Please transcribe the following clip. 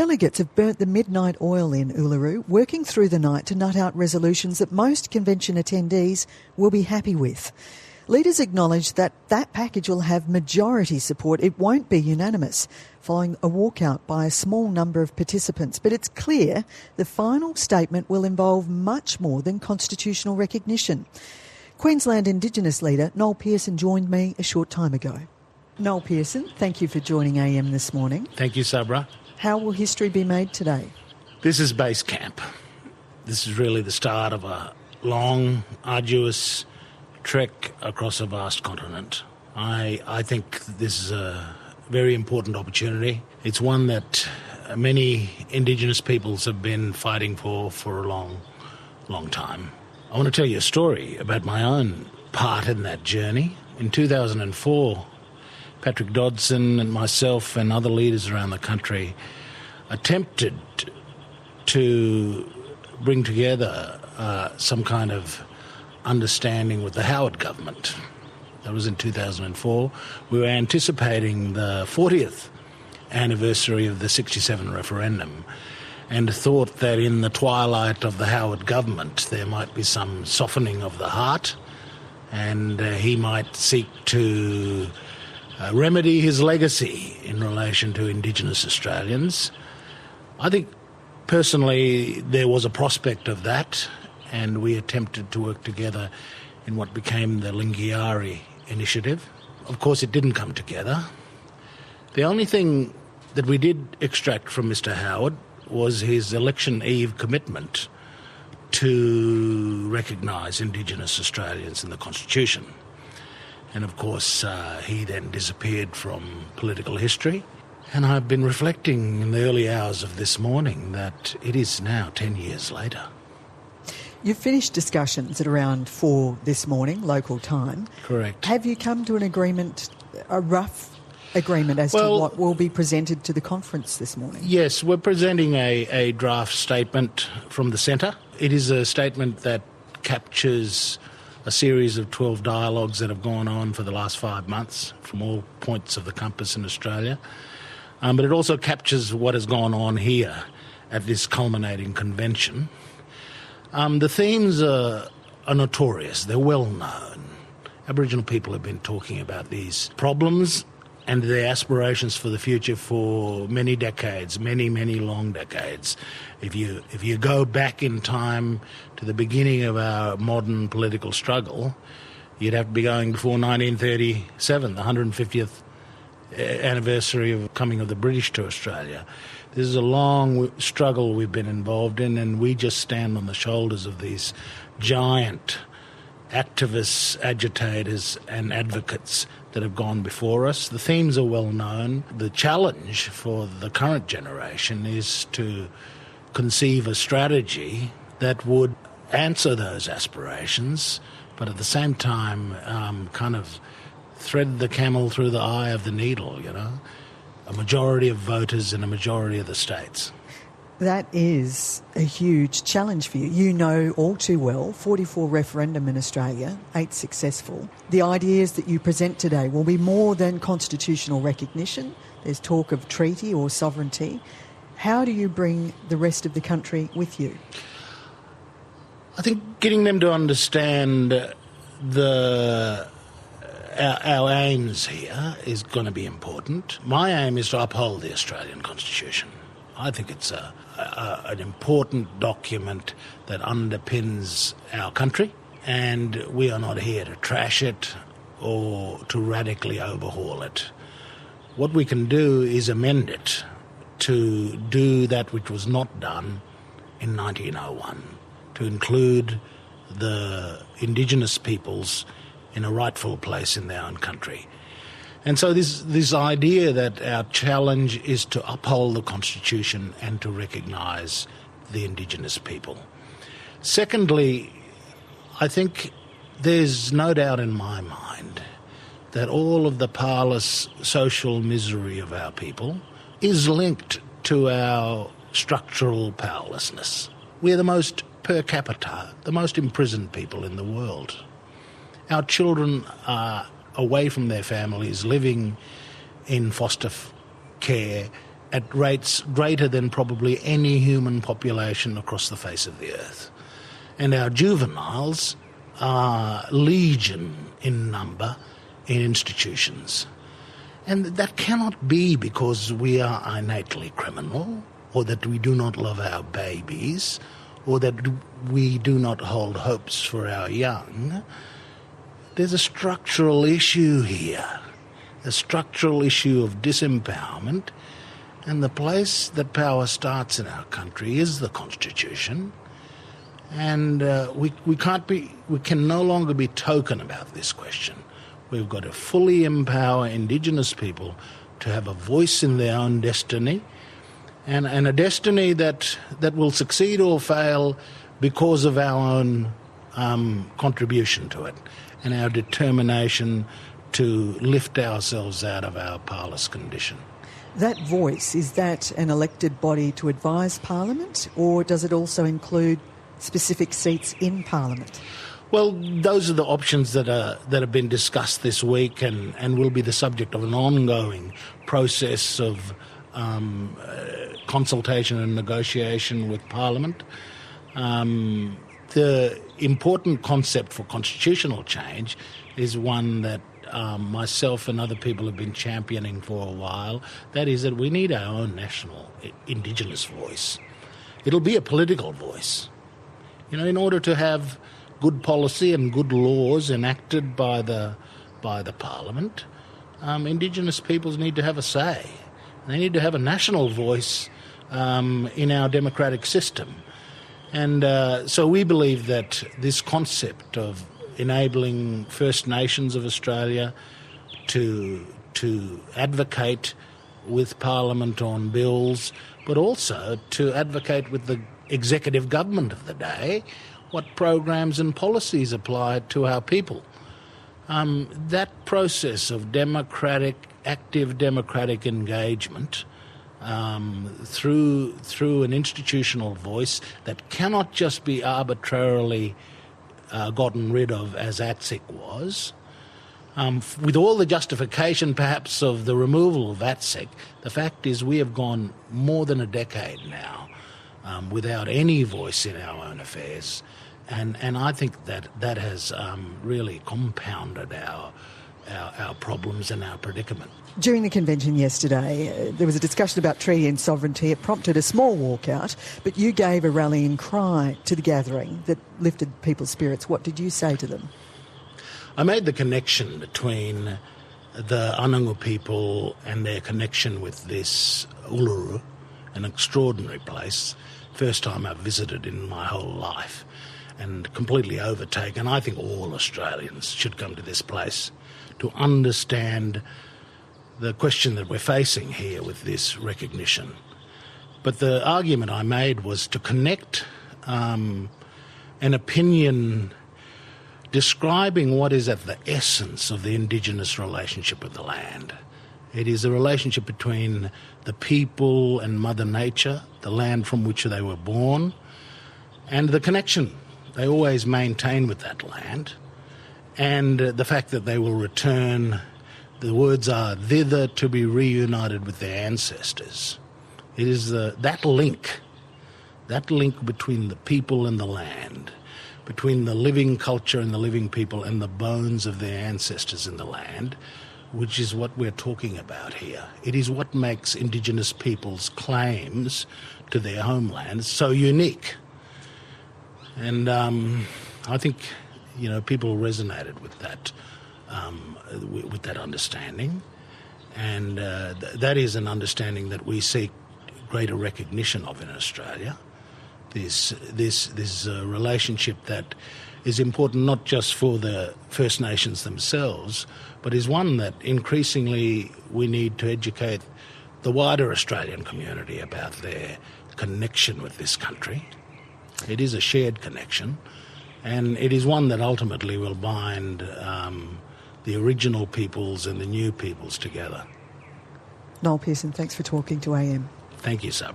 Delegates have burnt the midnight oil in Uluru, working through the night to nut out resolutions that most convention attendees will be happy with. Leaders acknowledge that that package will have majority support. It won't be unanimous, following a walkout by a small number of participants. But it's clear the final statement will involve much more than constitutional recognition. Queensland Indigenous leader Noel Pearson joined me a short time ago. Noel Pearson, thank you for joining AM this morning. Thank you, Sabra. How will history be made today? This is base camp. This is really the start of a long, arduous trek across a vast continent. I think this is a very important opportunity. It's one that many Indigenous peoples have been fighting for a long, long time. I want to tell you a story about my own part in that journey. In 2004, Patrick Dodson and myself and other leaders around the country attempted to bring together some kind of understanding with the Howard government. That was in 2004. We were anticipating the 40th anniversary of the 67 referendum and thought that in the twilight of the Howard government there might be some softening of the heart and he might seek to remedy his legacy in relation to Indigenous Australians. I think personally there was a prospect of that, and we attempted to work together in what became the Lingiari initiative. Of course, it didn't come together. The only thing that we did extract from Mr. Howard was his election eve commitment to recognise Indigenous Australians in the Constitution. And of course, he then disappeared from political history. And I've been reflecting in the early hours of this morning that it is now 10 years later. You've finished discussions at around 4 this morning, local time. Correct. Have you come to an agreement, a rough agreement as to what will be presented to the conference this morning? Yes, we're presenting a draft statement from the centre. It is a statement that captures a series of 12 dialogues that have gone on for the last 5 months from all points of the compass in Australia. But it also captures what has gone on here at this culminating convention. The themes are notorious. They're well known. Aboriginal people have been talking about these problems and their aspirations for the future for many decades, many, many long decades. If you go back in time to the beginning of our modern political struggle, you'd have to be going before 1937, the 150th anniversary of coming of the British to Australia. This is a long struggle we've been involved in, and we just stand on the shoulders of these giant activists, agitators and advocates that have gone before us. The themes are well known. The challenge for the current generation is to conceive a strategy that would answer those aspirations, but at the same time kind of thread the camel through the eye of the needle, you know, a majority of voters in a majority of the states. That is a huge challenge for you. You know all too well, 44 referendum in Australia, 8 successful. The ideas that you present today will be more than constitutional recognition. There's talk of treaty or sovereignty. How do you bring the rest of the country with you? I think getting them to understand our aims here is going to be important. My aim is to uphold the Australian Constitution. I think it's an important document that underpins our country, and we are not here to trash it or to radically overhaul it. What we can do is amend it to do that which was not done in 1901, to include the Indigenous peoples in a rightful place in their own country. And so this idea that our challenge is to uphold the Constitution and to recognise the Indigenous people. Secondly, I think there's no doubt in my mind that all of the parlous social misery of our people is linked to our structural powerlessness. We're the most per capita, the most imprisoned people in the world. Our children are away from their families, living in foster care at rates greater than probably any human population across the face of the earth. And our juveniles are legion in number in institutions. And that cannot be because we are innately criminal, or that we do not love our babies, or that we do not hold hopes for our young. There's a structural issue here, a structural issue of disempowerment, and the place that power starts in our country is the Constitution. And we can no longer be token about this question. We've got to fully empower Indigenous people to have a voice in their own destiny, and a destiny that will succeed or fail because of our own contribution to it and our determination to lift ourselves out of our powerless condition. That voice, is that an elected body to advise Parliament, or does it also include specific seats in Parliament? Well, those are the options that have been discussed this week and will be the subject of an ongoing process of consultation and negotiation with Parliament. The important concept for constitutional change is one that myself and other people have been championing for a while. That is that we need our own national Indigenous voice. It'll be a political voice. You know, in order to have good policy and good laws enacted by the Parliament, Indigenous peoples need to have a say. They need to have a national voice in our democratic system. And so we believe that this concept of enabling First Nations of Australia to advocate with Parliament on bills, but also to advocate with the executive government of the day what programs and policies apply to our people. That process of active democratic engagement through an institutional voice that cannot just be arbitrarily gotten rid of as ATSIC was, with all the justification perhaps of the removal of ATSIC, the fact is we have gone more than a decade now without any voice in our own affairs, and I think that has really compounded our problems and our predicament. During the convention yesterday, there was a discussion about treaty and sovereignty. It prompted a small walkout, but you gave a rallying cry to the gathering that lifted people's spirits. What did you say to them? I made the connection between the Anangu people and their connection with this Uluru, an extraordinary place, first time I've visited in my whole life, and completely overtaken. I think all Australians should come to this place to understand the question that we're facing here with this recognition. But the argument I made was to connect an opinion describing what is at the essence of the Indigenous relationship with the land. It is a relationship between the people and Mother Nature, the land from which they were born, and the connection they always maintain with that land, and the fact that they will return. The words are thither to be reunited with their ancestors. It is that link between the people and the land, between the living culture and the living people and the bones of their ancestors in the land, which is what we're talking about here. It is what makes Indigenous peoples' claims to their homelands so unique. And I think, people resonated with that. With that understanding, and that is an understanding that we seek greater recognition of in Australia. This relationship that is important not just for the First Nations themselves, but is one that increasingly we need to educate the wider Australian community about their connection with this country. It is a shared connection, and it is one that ultimately will bind the original peoples and the new peoples together. Noel Pearson, thanks for talking to AM. Thank you, Sabra.